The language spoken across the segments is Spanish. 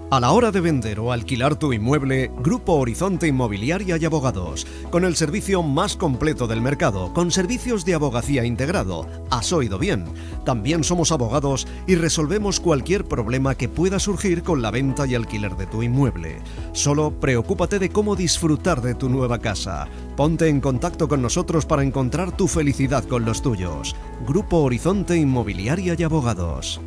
A la hora de vender o alquilar tu inmueble, Grupo Horizonte Inmobiliaria y Abogados, con el servicio más completo del mercado, con servicios de abogacía integrado. Has oído bien. También somos abogados y resolvemos cualquier problema que pueda surgir con la venta y alquiler de tu inmueble. Solo preocúpate de cómo disfrutar de tu nueva casa. Ponte en contacto con nosotros para encontrar tu felicidad con los tuyos. Grupo Horizonte Inmobiliaria y Abogados.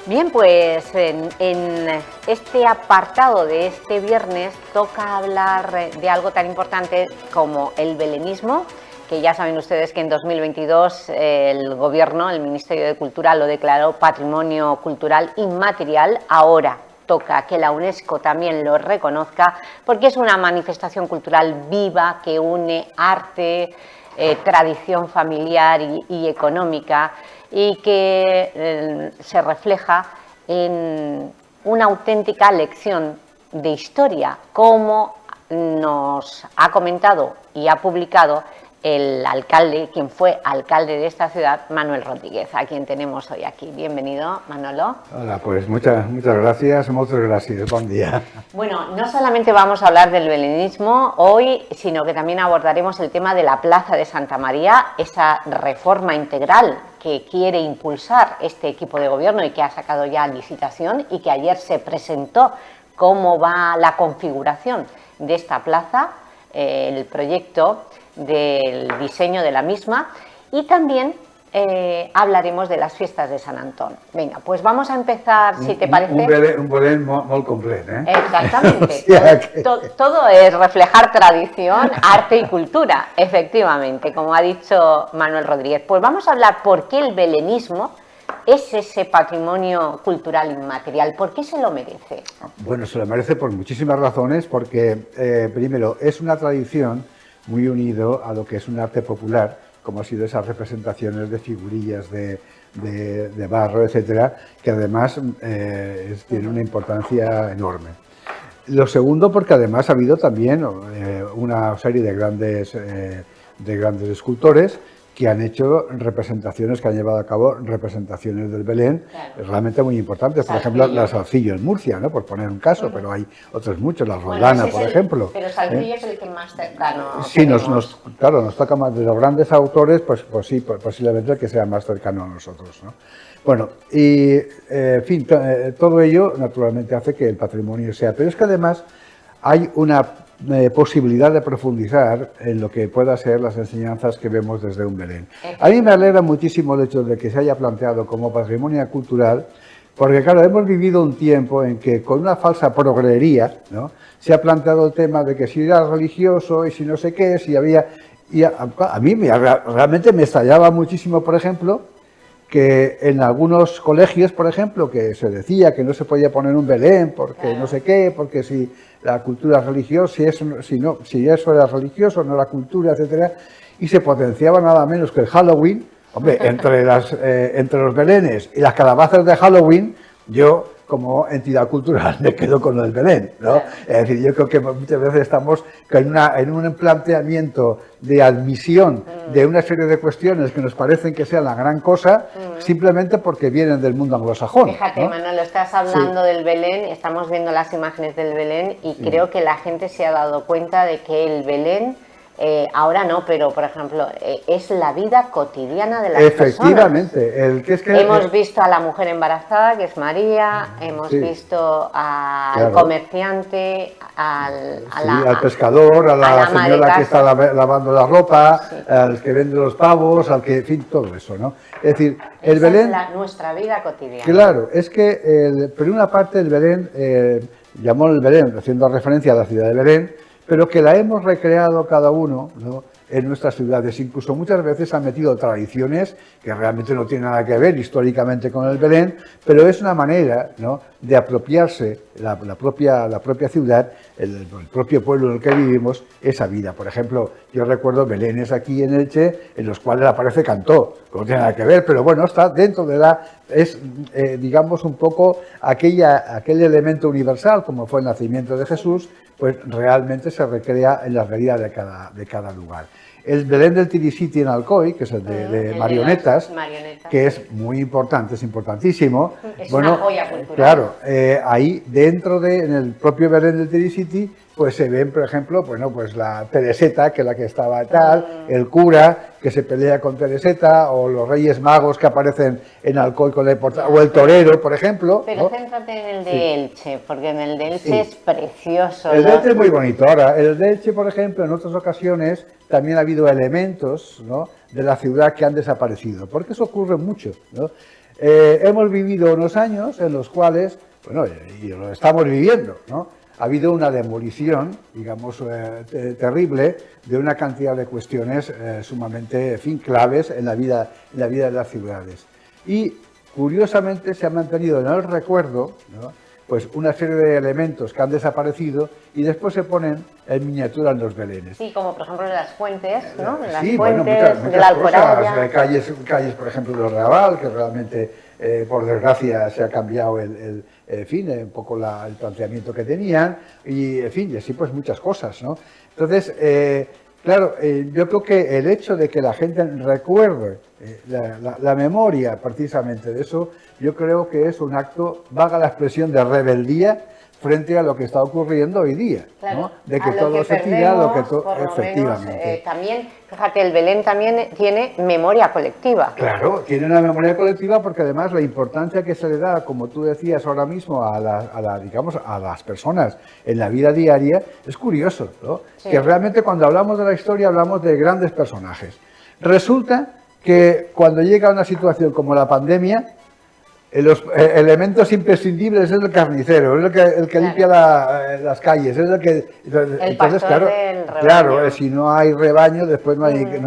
Bien, pues en este apartado de este viernes toca hablar de algo tan importante como el belenismo, que ya saben ustedes que en 2022 el Gobierno, el Ministerio de Cultura, lo declaró Patrimonio Cultural Inmaterial. Ahora toca que la UNESCO también lo reconozca, porque es una manifestación cultural viva que une arte, tradición familiar y económica, y que se refleja en una auténtica lección de historia, como nos ha comentado y ha publicado el alcalde, quien fue alcalde de esta ciudad, Manuel Rodríguez, a quien tenemos hoy aquí. Bienvenido, Manolo. Hola, pues muchas gracias, muchas gracias, buen día. Bueno, no solamente vamos a hablar del belenismo hoy, sino que también abordaremos el tema de la Plaza de Santa María, esa reforma integral que quiere impulsar este equipo de gobierno y que ha sacado ya licitación y que ayer se presentó cómo va la configuración de esta plaza, el proyecto del diseño de la misma, y también hablaremos de las fiestas de San Antón. Venga, pues vamos a empezar, si te parece. Un Belén muy completo, ¿eh? Exactamente. O sea que... todo es reflejar tradición, arte y cultura, efectivamente, como ha dicho Manuel Rodríguez. Pues vamos a hablar por qué el belenismo es ese patrimonio cultural inmaterial. ¿Por qué se lo merece? Bueno, se lo merece por muchísimas razones, porque primero es una tradición muy unido a lo que es un arte popular, como ha sido esas representaciones de figurillas de barro, etcétera, que además tiene una importancia enorme. Lo segundo, porque además ha habido también una serie de grandes escultores que han hecho representaciones, que han llevado a cabo representaciones del Belén, claro, realmente muy importantes. Por ejemplo, la Salcillo en Murcia, ¿no? Por poner un caso, pero hay otros muchos, la Roldana, por ejemplo. Pero Salcillo es el que más cercano. Sí, claro, nos toca más de los grandes autores, pues sí, posiblemente el que sea más cercano a nosotros, ¿no? Bueno, y en fin, todo ello naturalmente hace que el patrimonio sea, pero es que además hay una posibilidad de profundizar en lo que pueda ser las enseñanzas que vemos desde un Belén. A mí me alegra muchísimo el hecho de que se haya planteado como patrimonio cultural, porque claro, hemos vivido un tiempo en que con una falsa progrería, ¿no?, se ha planteado el tema de que si era religioso y si no sé qué, si había... Y a mí realmente me estallaba muchísimo, por ejemplo, que en algunos colegios, por ejemplo, que se decía que no se podía poner un Belén porque no sé qué, porque si la cultura religiosa, si eso era religioso, no era cultura, etcétera, y se potenciaba nada menos que el Halloween. Hombre, entre los Belenes y las calabazas de Halloween, yo como entidad cultural me quedo con lo del Belén, ¿no? Es decir, yo creo que muchas veces estamos en un planteamiento de admisión de una serie de cuestiones que nos parecen que sean la gran cosa, simplemente porque vienen del mundo anglosajón. Fíjate, ¿no? Manolo, estás hablando del Belén, estamos viendo las imágenes del Belén y creo que la gente se ha dado cuenta de que el Belén, ahora no, pero por ejemplo, es la vida cotidiana de las Efectivamente, personas. Hemos visto a la mujer embarazada, que es María, hemos visto al comerciante, al pescador, a la señora que está lavando la ropa, al que vende los pavos, al que, en fin, todo eso, ¿no? Es decir, el Belén... es nuestra vida cotidiana. Claro, es que, por una parte, el Belén, llamó el Belén, haciendo referencia a la ciudad de Belén, pero que la hemos recreado cada uno, ¿no?, en nuestras ciudades. Incluso muchas veces han metido tradiciones que realmente no tienen nada que ver históricamente con el Belén, pero es una manera, ¿no?, de apropiarse la propia ciudad, el propio pueblo en el que vivimos, esa vida. Por ejemplo, yo recuerdo Belénes aquí en Elche, en los cuales aparece Cantó, que no tiene nada que ver, pero bueno, está dentro de digamos, un poco aquel elemento universal, como fue el nacimiento de Jesús, pues realmente se recrea en la realidad de cada lugar. el Belén del Tirisiti en Alcoy, que es el de marionetas, que es muy importante, es importantísimo. Es una joya cultural. Claro, ahí dentro en el propio Belén del Tirisiti, pues se ven, por ejemplo, bueno, pues la Tereseta, que es la que estaba tal, el cura que se pelea con Tereseta, o los Reyes Magos que aparecen en Alcoy con la portada, o el torero, por ejemplo. Pero ¿no? céntrate en el de Elche, porque en el de Elche es precioso. El de Elche es muy bonito. Ahora, el de Elche, por ejemplo, en otras ocasiones también ha habido elementos, ¿no?, de la ciudad que han desaparecido, porque eso ocurre mucho, ¿no? Hemos vivido unos años en los cuales, bueno, y lo estamos viviendo, ¿no?, ha habido una demolición, digamos, terrible de una cantidad de cuestiones sumamente, en fin, claves en la vida de las ciudades. Y, curiosamente, se ha mantenido en el recuerdo, ¿no?, pues una serie de elementos que han desaparecido y después se ponen en miniatura en los belenes. Sí, como por ejemplo en las fuentes, ¿no? En las sí, fuentes bueno, muchas de la Alboraya. calles, por ejemplo, del Raval, que realmente, por desgracia, se ha cambiado en fin, un poco el planteamiento que tenían, y en fin, y así pues muchas cosas, ¿no? Entonces, claro, yo creo que el hecho de que la gente recuerde la memoria precisamente de eso, yo creo que es un acto, valga la expresión, de rebeldía frente a lo que está ocurriendo hoy día, claro, ¿no? De que todo se tira, lo que efectivamente. Menos, también, fíjate, el Belén también tiene memoria colectiva. Claro, tiene una memoria colectiva porque además la importancia que se le da, como tú decías ahora mismo, digamos, a las personas en la vida diaria, es curioso, ¿no? Sí. Que realmente cuando hablamos de la historia hablamos de grandes personajes. Resulta que cuando llega una situación como la pandemia, los elementos imprescindibles es el carnicero, es el que limpia las calles, es el que... Entonces, claro, si no hay rebaño, después no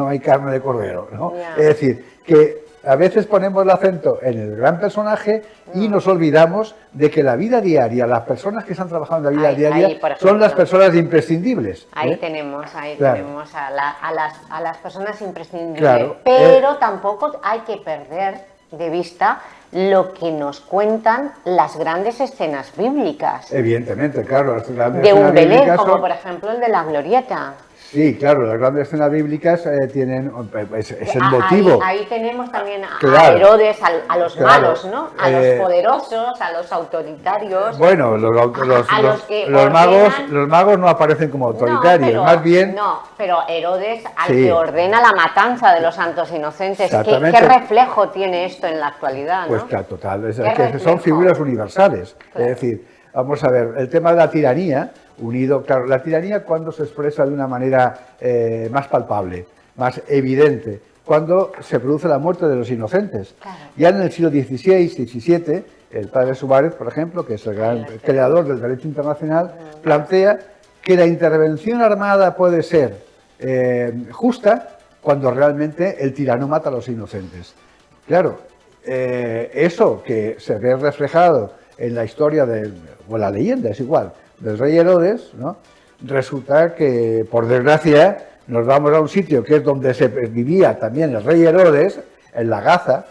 hay carne de cordero, ¿no? Es decir, que a veces ponemos el acento en el gran personaje y nos olvidamos de que la vida diaria, las personas que están trabajando en la vida diaria, ejemplo, son las personas imprescindibles. Ahí tenemos a las personas imprescindibles, claro, pero tampoco hay que perder de vista lo que nos cuentan las grandes escenas bíblicas. Evidentemente, claro. Las grandes de un Belén, como por ejemplo el de la Glorieta. Sí, claro, las grandes escenas bíblicas tienen... es el motivo. Ahí tenemos también a Herodes, a los malos, ¿no? A los poderosos, a los autoritarios. Bueno, los magos no aparecen como autoritarios, más bien... No, pero Herodes que ordena la matanza de los santos inocentes. ¿Qué reflejo tiene esto en la actualidad, pues claro, total, es que son figuras universales. Claro. Es decir, vamos a ver, el tema de la tiranía... unido, claro, la tiranía cuando se expresa de una manera más palpable, más evidente, cuando se produce la muerte de los inocentes. Claro. Ya en el siglo XVI, XVII, el padre Suárez, por ejemplo, que es el gran creador del derecho internacional, plantea que la intervención armada puede ser justa cuando realmente el tirano mata a los inocentes. Claro, eso que se ve reflejado en la historia o la leyenda, es igual, del rey Herodes, ¿no? Resulta que, por desgracia, nos vamos a un sitio que es donde se vivía también el rey Herodes, en la Gaza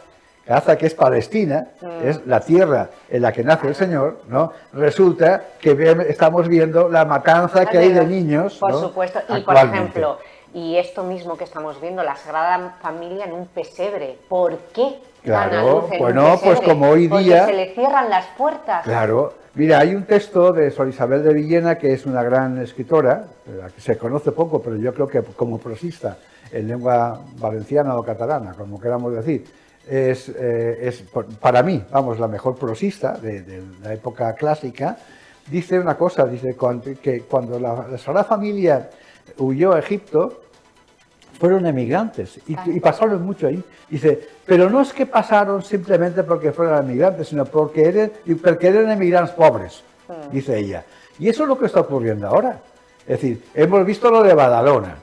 que es Palestina, es la tierra en la que nace el Señor, ¿no? Resulta que estamos viendo la matanza que hay de niños, por ¿no? supuesto, y por ejemplo, y esto mismo que estamos viendo, la Sagrada Familia en un pesebre, ¿por qué? Claro, bueno, pues como hoy día... Porque se le cierran las puertas. Claro. Mira, hay un texto de Sor Isabel de Villena, que es una gran escritora, la que se conoce poco, pero yo creo que como prosista, en lengua valenciana o catalana, como queramos decir, es para mí, vamos, la mejor prosista de la época clásica. Dice una cosa, dice que cuando la Sagrada Familia huyó a Egipto, fueron emigrantes y pasaron mucho ahí. Dice, pero no es que pasaron simplemente porque fueran emigrantes, sino porque eran emigrantes pobres, dice ella. Y eso es lo que está ocurriendo ahora. Es decir, hemos visto lo de Badalona,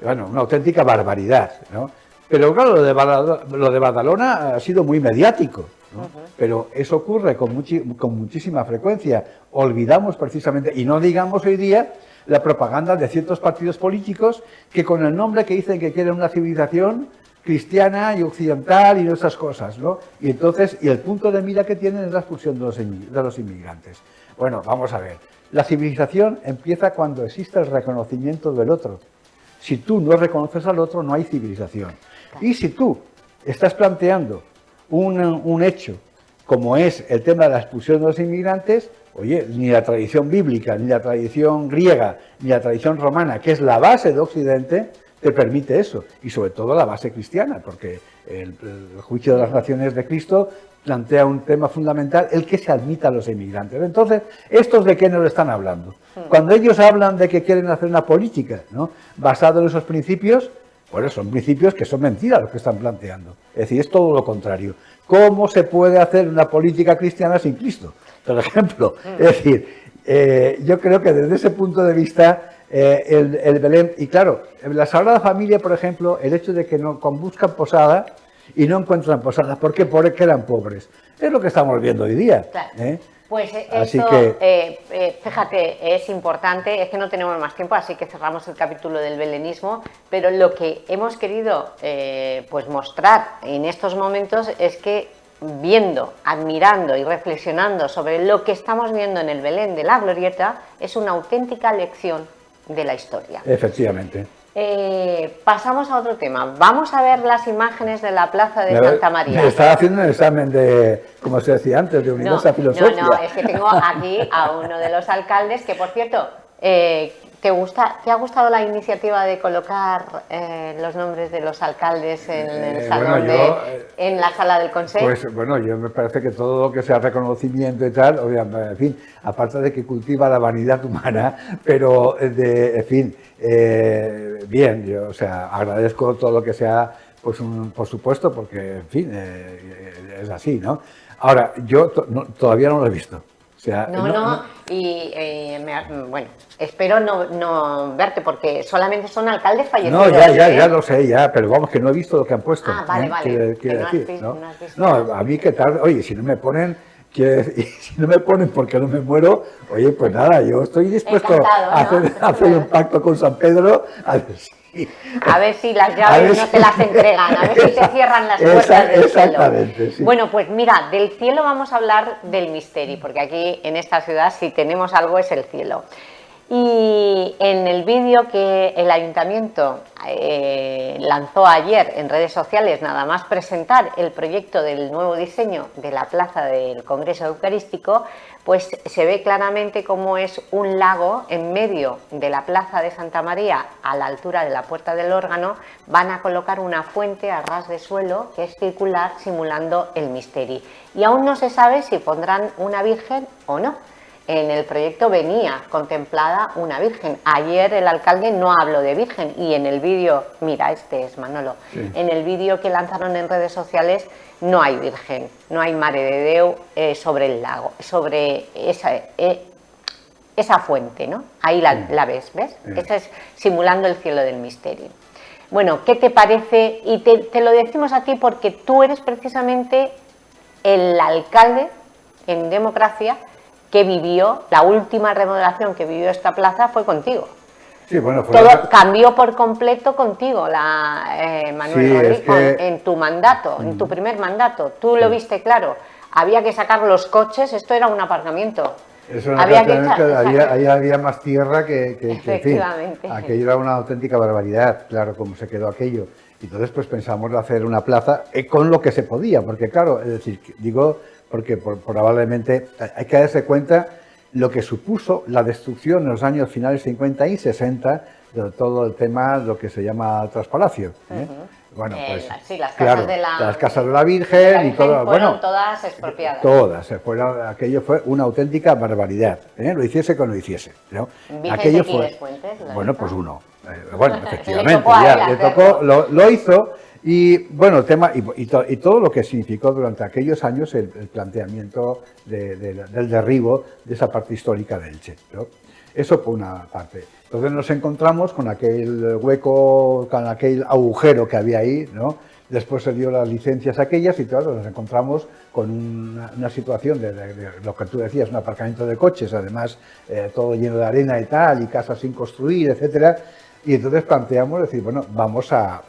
bueno, una auténtica barbaridad, ¿no? Pero claro, lo de Badalona ha sido muy mediático, ¿no? Pero eso ocurre con muchísima frecuencia. Olvidamos precisamente, y no digamos hoy día, la propaganda de ciertos partidos políticos que con el nombre que dicen que quieren una civilización cristiana y occidental y esas cosas, ¿no? Y entonces, y el punto de mira que tienen es la expulsión de los inmigrantes. Bueno, vamos a ver. La civilización empieza cuando existe el reconocimiento del otro. Si tú no reconoces al otro, no hay civilización. Y si tú estás planteando un hecho como es el tema de la expulsión de los inmigrantes, oye, ni la tradición bíblica, ni la tradición griega, ni la tradición romana, que es la base de Occidente, te permite eso. Y sobre todo la base cristiana, porque el juicio de las naciones de Cristo plantea un tema fundamental, el que se admita a los inmigrantes. Entonces, ¿estos de qué nos están hablando? Cuando ellos hablan de que quieren hacer una política, ¿no?, basada en esos principios, bueno, son principios que son mentiras los que están planteando. Es decir, es todo lo contrario. ¿Cómo se puede hacer una política cristiana sin Cristo? Por ejemplo, es decir, yo creo que desde ese punto de vista, el Belén, y claro, la Sagrada Familia, por ejemplo, el hecho de que no buscan posada y no encuentran posadas, ¿por qué? Porque eran pobres. Es lo que estamos viendo hoy día. Claro. Pues así esto, que... fíjate, es importante, es que no tenemos más tiempo, así que cerramos el capítulo del belenismo, pero lo que hemos querido pues mostrar en estos momentos es que viendo, admirando y reflexionando sobre lo que estamos viendo en el Belén de la Glorieta, es una auténtica lección de la historia. Efectivamente. Pasamos a otro tema. Vamos a ver las imágenes de la plaza de Santa María. Me estaba haciendo un examen de, como se decía antes, de universa filosofía. No, es que tengo aquí a uno de los alcaldes que, por cierto, ¿te ha gustado la iniciativa de colocar los nombres de los alcaldes en el salón en la sala del Consejo? Pues bueno, yo me parece que todo lo que sea reconocimiento y tal, obviamente, en fin, aparte de que cultiva la vanidad humana, pero en fin, bien, yo, o sea, agradezco todo lo que sea, pues por supuesto, porque en fin, es así, ¿no? Ahora, yo todavía no lo he visto. O sea, bueno, espero no verte porque solamente son alcaldes fallecidos. No, ya lo sé, pero vamos, que no he visto lo que han puesto. Vale. Quiero decir, ¿no? A mí que tarde, oye, si no me ponen, porque no me muero, oye, pues nada, yo estoy dispuesto a hacer un pacto con San Pedro, a ver si las llaves no te las entregan, a ver si te cierran las puertas del exactamente, cielo. Sí. Bueno, pues mira, del cielo vamos a hablar del misterio, porque aquí en esta ciudad si tenemos algo es el cielo. Y en el vídeo que el ayuntamiento lanzó ayer en redes sociales, nada más presentar el proyecto del nuevo diseño de la plaza del Congreso Eucarístico, pues se ve claramente cómo es un lago en medio de la plaza de Santa María, a la altura de la Puerta del Órgano. Van a colocar una fuente a ras de suelo que es circular, simulando el misterio. Y aún no se sabe si pondrán una virgen o no. En el proyecto venía contemplada una virgen. Ayer el alcalde no habló de virgen y en el vídeo, mira, este es Manolo, sí. En el vídeo que lanzaron en redes sociales no hay virgen, no hay Mare de Déu sobre el lago, sobre esa fuente, ¿no? Ahí la ves, ¿ves? Sí. Esa es simulando el cielo del misterio. Bueno, ¿qué te parece? Y te lo decimos a ti porque tú eres precisamente el alcalde en democracia que vivió, la última remodelación que vivió esta plaza fue contigo. Sí, bueno, todo cambió por completo contigo, Manuel sí, Rodríguez, en tu mandato, en tu primer mandato. Tú lo viste claro, había que sacar los coches, esto era un aparcamiento. Eso ahí había más tierra que efectivamente. En fin, aquello era una auténtica barbaridad, claro, como se quedó aquello. Y entonces pues pensamos de hacer una plaza con lo que se podía, porque claro, es decir, digo, porque probablemente hay que darse cuenta lo que supuso la destrucción en los años finales 50 y 60 de todo el tema, lo que se llama Traspalacio. Bueno, pues sí, las casas, claro, las casas de la Virgen y todo, fueron todas expropiadas. Todas, aquello fue una auténtica barbaridad, lo hiciese que no hiciese, ¿no? Aquello fue, bueno, pues uno, bueno, efectivamente, le tocó, lo hizo. Y bueno, el tema y todo lo que significó durante aquellos años el planteamiento del derribo de esa parte histórica de Elche, ¿no? Eso por una parte. Entonces nos encontramos con aquel hueco, con aquel agujero que había ahí, ¿no? Después se dio las licencias aquellas y claro, nos encontramos con una situación de lo que tú decías, un aparcamiento de coches, además todo lleno de arena y tal, y casas sin construir, etcétera. Y entonces planteamos decir, bueno, vamos a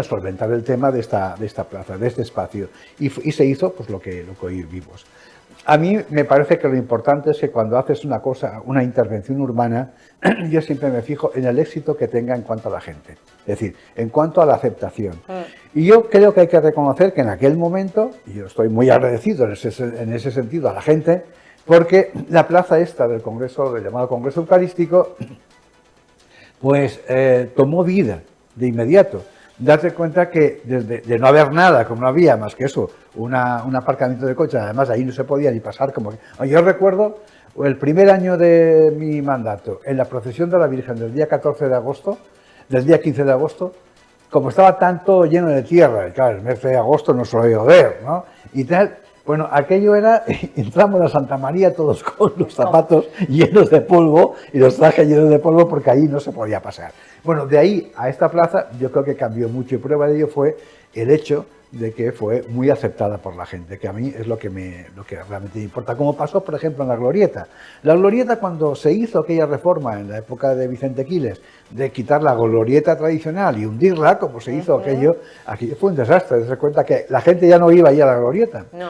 solventar el tema de esta plaza, de este espacio. Y se hizo pues lo que hoy vimos. A mí me parece que lo importante es que cuando haces una cosa, una intervención urbana, yo siempre me fijo en el éxito que tenga en cuanto a la gente, es decir, en cuanto a la aceptación. Y yo creo que hay que reconocer que en aquel momento, y yo estoy muy agradecido en ese sentido a la gente, porque la plaza esta del Congreso, del llamado Congreso Eucarístico, pues tomó vida de inmediato. Date cuenta que de no haber nada, como no había más que eso, un aparcamiento de coches, además ahí no se podía ni pasar como que... Yo recuerdo el primer año de mi mandato, en la procesión de la Virgen del día 14 de agosto, del día 15 de agosto, como estaba tanto lleno de tierra, y claro, el mes de agosto no suele llover, ¿no? Y tal, bueno, aquello era, entramos a Santa María todos con los zapatos llenos de polvo y los trajes llenos de polvo porque ahí no se podía pasar. Bueno, de ahí a esta plaza yo creo que cambió mucho y prueba de ello fue el hecho de que fue muy aceptada por la gente, que a mí es lo que realmente me importa. Como pasó, por ejemplo, en la Glorieta. La Glorieta, cuando se hizo aquella reforma en la época de Vicente Quiles, de quitar la Glorieta tradicional y hundirla, como se hizo aquello fue un desastre. Se cuenta que la gente ya no iba ahí a la Glorieta. No,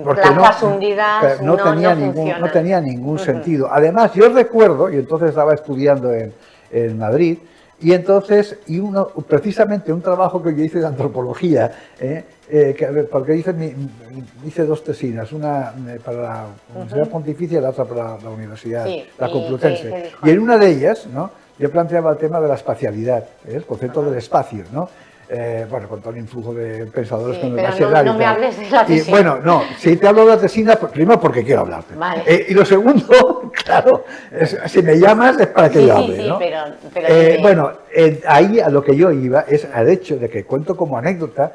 porque plazas hundidas no tenía ningún sentido. Además, yo recuerdo, y entonces estaba estudiando en Madrid, y entonces, precisamente un trabajo que yo hice de antropología, porque hice dos tesinas, una para la Universidad Pontificia y la otra para la Universidad, la Complutense. Y en una de ellas, ¿no?, yo planteaba el tema de la espacialidad, el concepto del espacio, ¿no? Bueno, con todo el influjo de pensadores con el pero no me hables de la tesina. Bueno, no, si te hablo de la tesina, primero porque quiero hablarte. Vale. Y lo segundo, claro, si me llamas es para que yo hable, ¿no? Pero bueno, ahí a lo que yo iba es al hecho de que cuento como anécdota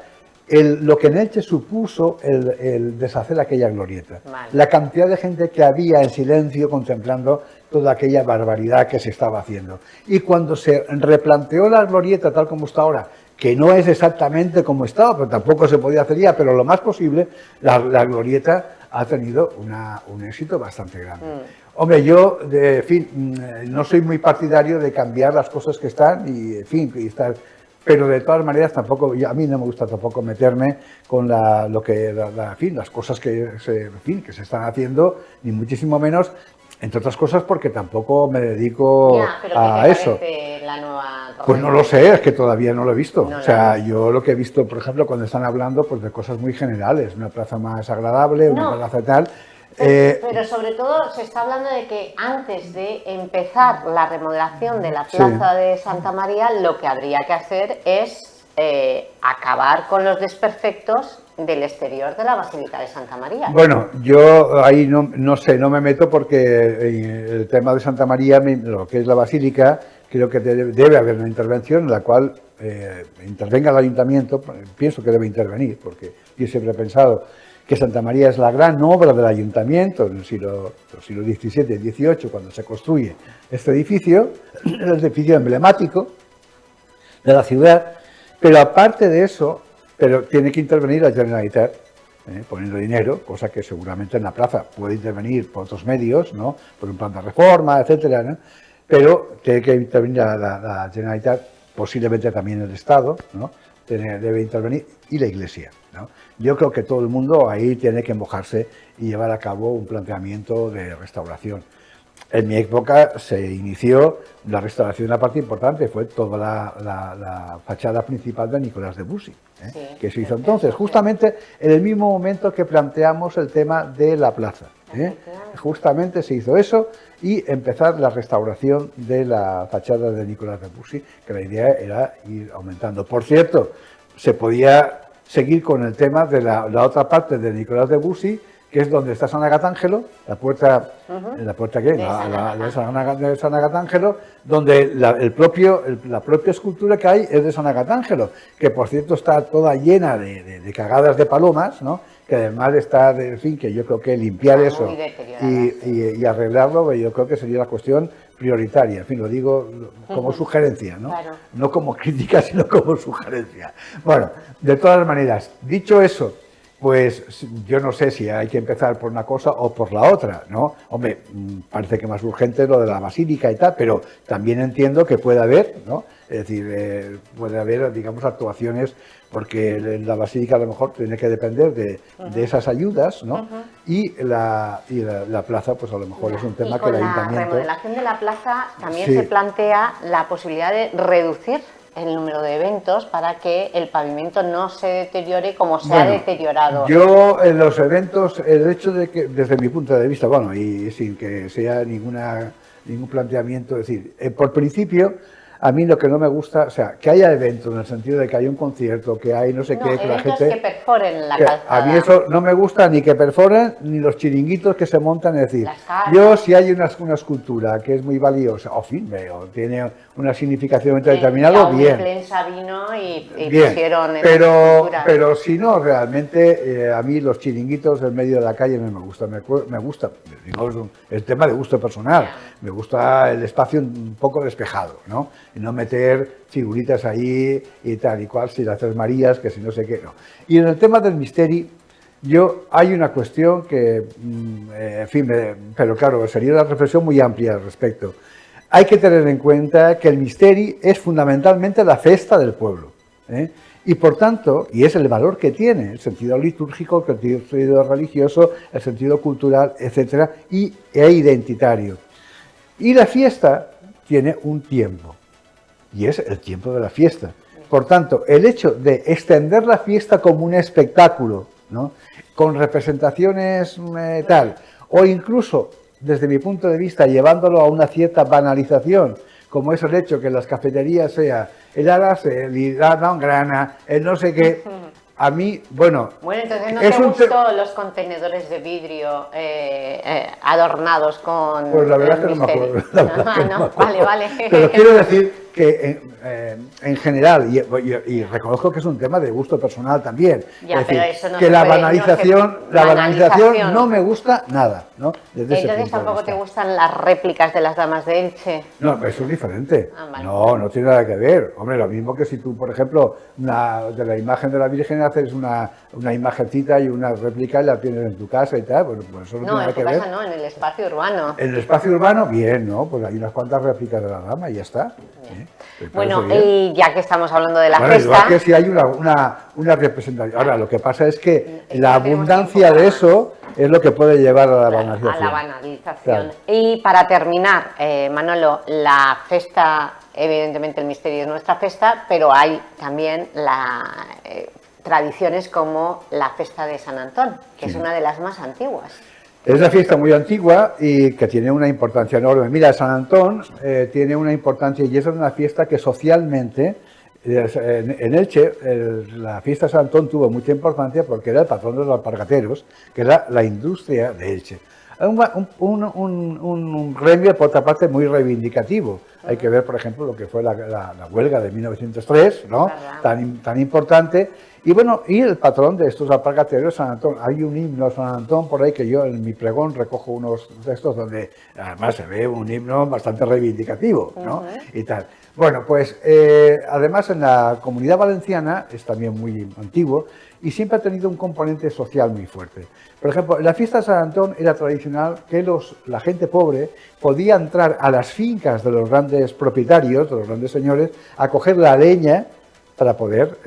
lo que en Elche supuso el deshacer aquella glorieta. Vale. La cantidad de gente que había en silencio contemplando toda aquella barbaridad que se estaba haciendo. Y cuando se replanteó la glorieta tal como está ahora, que no es exactamente como estaba, pero tampoco se podía hacer ya, pero lo más posible, la glorieta ha tenido un éxito bastante grande. Hombre, yo, en fin, no soy muy partidario de cambiar las cosas que están y, en fin, pero de todas maneras tampoco, a mí no me gusta tampoco meterme con las cosas que se están haciendo, ni muchísimo menos, entre otras cosas porque tampoco me dedico a eso. La nueva pues no lo sé, es que todavía no lo he visto. O sea, yo lo que he visto, por ejemplo, cuando están hablando pues de cosas muy generales, una plaza más agradable, una plaza tal. Pero sobre todo se está hablando de que antes de empezar la remodelación de la plaza de Santa María, lo que habría que hacer es acabar con los desperfectos del exterior de la Basílica de Santa María. Bueno, yo ahí no sé, no me meto porque el tema de Santa María, lo que es la Basílica, creo que debe haber una intervención en la cual intervenga el Ayuntamiento. Pienso que debe intervenir, porque yo siempre he pensado que Santa María es la gran obra del Ayuntamiento en los siglos XVII y XVIII, cuando se construye este edificio, el edificio emblemático de la ciudad, pero aparte de eso, tiene que intervenir la Generalitat, poniendo dinero, cosa que seguramente en la plaza puede intervenir por otros medios, ¿no?, por un plan de reforma, etcétera, ¿no?, pero tiene que intervenir la Generalitat, posiblemente también el Estado, ¿no?, debe intervenir, y la Iglesia, ¿no? Yo creo que todo el mundo ahí tiene que mojarse y llevar a cabo un planteamiento de restauración. En mi época se inició la restauración de una parte importante, fue toda la fachada principal de Nicolás de Bussy, que se hizo entonces, justamente en el mismo momento que planteamos el tema de la plaza. Justamente se hizo eso y empezar la restauración de la fachada de Nicolás de Bussy, que la idea era ir aumentando. Por cierto, se podía seguir con el tema de la otra parte de Nicolás de Bussy, que es donde está San Agatángelo, la puerta de San Agatángelo, donde la propia escultura que hay es de San Agatángelo, que por cierto está toda llena de cagadas de palomas, ¿no?, que además está, en fin, que yo creo que limpiar eso y arreglarlo, yo creo que sería la cuestión prioritaria. En fin, lo digo como sugerencia, ¿no? Claro. No como crítica, sino como sugerencia. Bueno, de todas maneras, dicho eso, pues yo no sé si hay que empezar por una cosa o por la otra, ¿no? Hombre, parece que más urgente es lo de la Basílica y tal, pero también entiendo que puede haber, ¿no?, es decir, puede haber, digamos, actuaciones, porque la Basílica a lo mejor tiene que depender de esas ayudas, ¿no?, y la plaza, pues a lo mejor es un tema que el Con la ayuntamiento... remodelación de la plaza también Sí. se plantea la posibilidad de reducir el número de eventos para que el pavimento no se deteriore como se ha Bueno, deteriorado. Yo en los eventos, el hecho de que, desde mi punto de vista, bueno, y sin que sea ningún planteamiento, es decir, por principio, a mí lo que no me gusta, o sea, que haya eventos en el sentido de que haya un concierto, que hay no sé qué, que la eventos gente... que perforen la que calzada. a mí eso no me gusta ni que perforen ni los chiringuitos que se montan, es decir, Las caras. yo si hay una escultura que es muy valiosa, o firme, o tiene una significación determinada, Jaume bien. Plensa vino y Bien, pusieron esas pero esculturas. si no, realmente a mí los chiringuitos en medio de la calle no me gusta, me gusta, digo, es el tema de gusto personal, me gusta el espacio un poco despejado, ¿no? Y no meter figuritas ahí y tal y cual, si las Tres Marías, que si no sé qué, no. Y en el tema del misteri, hay una cuestión que, en fin, pero claro, sería una reflexión muy amplia al respecto. Hay que tener en cuenta que el misteri es fundamentalmente la festa del pueblo, ¿eh? Y por tanto, y es el valor que tiene, el sentido litúrgico, el sentido religioso, el sentido cultural, etcétera, e identitario. Y la fiesta tiene un tiempo, y es el tiempo de la fiesta. Por tanto, el hecho de extender la fiesta como un espectáculo, ¿no? Con representaciones tal, o incluso, desde mi punto de vista, llevándolo a una cierta banalización, como es el hecho que en las cafeterías sea el arase, el grana, el no sé qué, a mí, bueno... Bueno, entonces no es te un gustó los contenedores de vidrio adornados con... Pues la verdad es que no me misteri? acuerdo. La verdad que no me No, acuerdo. vale. Pero quiero decir que en general, y reconozco que es un tema de gusto personal también, Ya, es pero decir, eso no que se la puede- banalización, no se- banalización. no me gusta nada, ¿no? Desde ese Entonces punto de tampoco te vista. gustan las réplicas de las damas de Elche. No, eso es diferente. Ah, vale. No tiene nada que ver. Hombre, lo mismo que si tú, por ejemplo, de la imagen de la Virgen haces una imagencita y una réplica y la tienes en tu casa y tal, bueno, pues eso no, tiene No, nada en que tu ver. casa no, en el espacio urbano. En el espacio urbano, bien, ¿no? Pues hay unas cuantas réplicas de la dama y ya está. Me Bueno, parece bien. y ya que estamos hablando de la Bueno, festa... igual que si hay una representación. Ahora, lo que pasa es que Es que la no tenemos abundancia tiempo de para eso es lo que puede llevar a la banalización. A la banalización. Claro. Y para terminar, Manolo, la festa, evidentemente el misterio es nuestra festa, pero hay también tradiciones como la festa de San Antón, que es una de las más antiguas. Es una fiesta muy antigua y que tiene una importancia enorme. Mira, San Antón tiene una importancia y es una fiesta que socialmente, en Elche, la fiesta de San Antón tuvo mucha importancia porque era el patrón de los alpargateros, que era la industria de Elche. Un gremio, por otra parte, muy reivindicativo. Hay que ver, por ejemplo, lo que fue la huelga de 1903, ¿no? Tan importante. Y bueno, y el patrón de estos alpargateros, San Antón. Hay un himno a San Antón por ahí que yo en mi pregón recojo unos textos donde además se ve un himno bastante reivindicativo, ¿no? Y tal. Bueno, pues además en la Comunidad Valenciana es también muy antiguo y siempre ha tenido un componente social muy fuerte. Por ejemplo, en la fiesta de San Antón era tradicional que la gente pobre podía entrar a las fincas de los grandes propietarios, de los grandes señores, a coger la leña para poder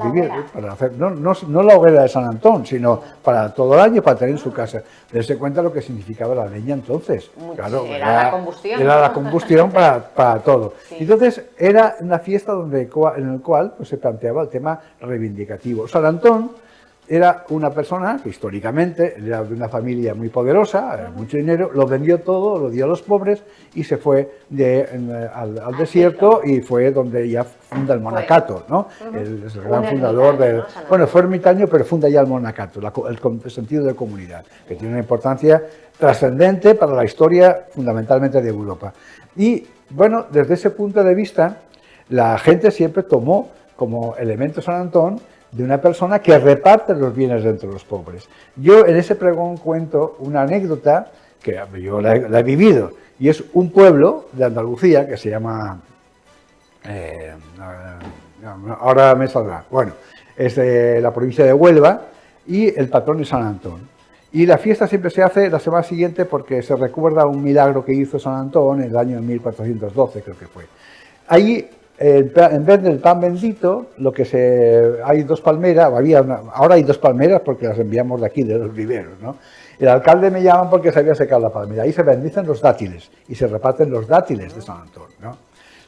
vivir, para hacer, no la hoguera de San Antón, sino para todo el año, para tener en su casa. Darse cuenta lo que significaba la leña entonces. Claro, Era la combustión. Era la combustión para todo. Sí. Entonces, era una fiesta en el cual pues, se planteaba el tema reivindicativo. San Antón era una persona que históricamente era de una familia muy poderosa, mucho dinero, lo vendió todo, lo dio a los pobres y se fue al desierto y fue donde ya funda el monacato, ¿no? Es el gran fundador del... ¿no? Bueno, fue ermitaño, pero funda ya el monacato, el sentido de comunidad, que tiene una importancia trascendente para la historia fundamentalmente de Europa. Y bueno, desde ese punto de vista, la gente siempre tomó como elemento San Antón de una persona que reparte los bienes entre los pobres. Yo en ese pregón cuento una anécdota que yo la he vivido, y es un pueblo de Andalucía que se llama... ahora me saldrá. Bueno, es de la provincia de Huelva y el patrón es San Antón. Y la fiesta siempre se hace la semana siguiente porque se recuerda un milagro que hizo San Antón en el año 1412, creo que fue. Ahí, en vez del pan bendito, hay dos palmeras, ahora hay dos palmeras porque las enviamos de aquí, de los viveros, ¿no? El alcalde me llama porque se había secado la palmera. Ahí se bendicen los dátiles y se reparten los dátiles de San Antón, ¿no?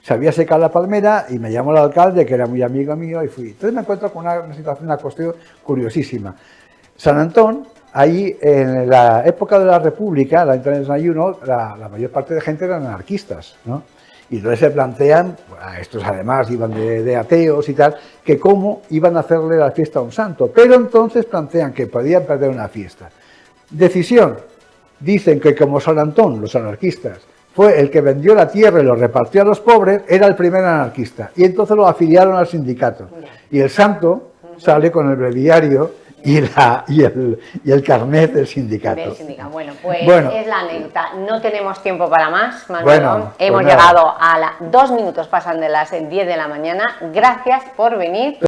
Se había secado la palmera y me llamó el alcalde, que era muy amigo mío, y fui. Entonces me encuentro con una situación, una cuestión curiosísima. San Antón, ahí en la época de la República, el año 31, la mayor parte de gente eran anarquistas, ¿no? Y entonces se plantean, estos además iban de ateos y tal, que cómo iban a hacerle la fiesta a un santo. Pero entonces plantean que podían perder una fiesta. Decisión. Dicen que como San Antón, los anarquistas, fue el que vendió la tierra y lo repartió a los pobres, era el primer anarquista. Y entonces lo afiliaron al sindicato. Y el santo sale con el breviario y el carnet del sindicato. Bueno, pues es la anécdota. No tenemos tiempo para más, Manuel. Bueno, hemos llegado a 2 minutos, pasan de las 10 de la mañana. Gracias por venir.